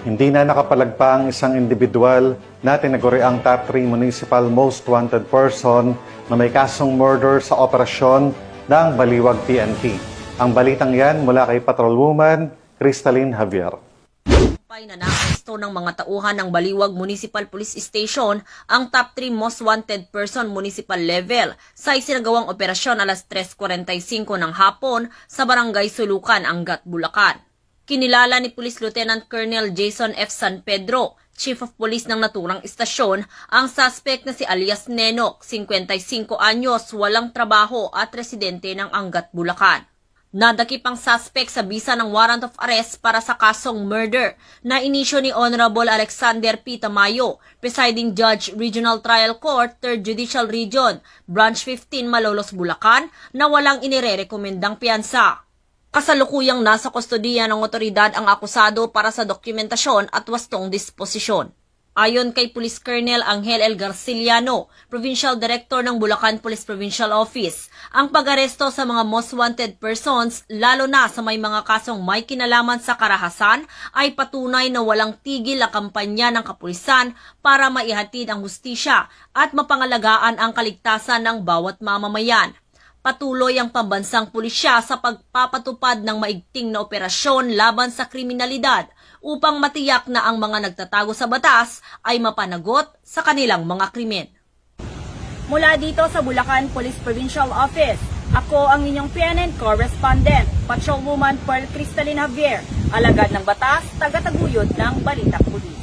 Hindi na nakapalagpa ang isang individual na tinaguri ang top 3 municipal most wanted person na may kasong murder sa operasyon ng Baliwag PNP. Ang balitang yan mula kay Patrolwoman Cristalin Javier. Na naaresto ng mga tauhan ng Baliwag Municipal Police Station ang top 3 most wanted person municipal level sa isinagawang operasyon alas 3:45 ng hapon sa Barangay Sulukan, Angat, Bulacan. Kinilala ni Police Lieutenant Colonel Jason F. San Pedro, Chief of Police ng naturang istasyon, ang suspect na si alias Nenok, 55 anyos, walang trabaho at residente ng Angat, Bulacan. Nadakip ang suspect sa bisa ng warrant of arrest para sa kasong murder na inisyo ni Honorable Alexander P. Tamayo, Presiding Judge Regional Trial Court, 3rd Judicial Region, Branch 15, Malolos, Bulacan, na walang inirerekomendang piyansa. Kasalukuyang nasa kustodiya ng otoridad ang akusado para sa dokumentasyon at wastong disposisyon. Ayon kay Police Colonel Angel L. Garciliano, Provincial Director ng Bulacan Police Provincial Office, ang pag-aresto sa mga most wanted persons, lalo na sa may mga kasong may kinalaman sa karahasan, ay patunay na walang tigil ang kampanya ng kapulisan para maihatid ang hustisya at mapangalagaan ang kaligtasan ng bawat mamamayan. Patuloy ang pambansang pulisya sa pagpapatupad ng maigting na operasyon laban sa kriminalidad upang matiyak na ang mga nagtatago sa batas ay mapanagot sa kanilang mga krimen. Mula dito sa Bulacan Police Provincial Office, ako ang inyong PNN correspondent, Patrolwoman Pearl Cristalin Javier, alagad ng batas, tagataguyod ng Balitang Pulis.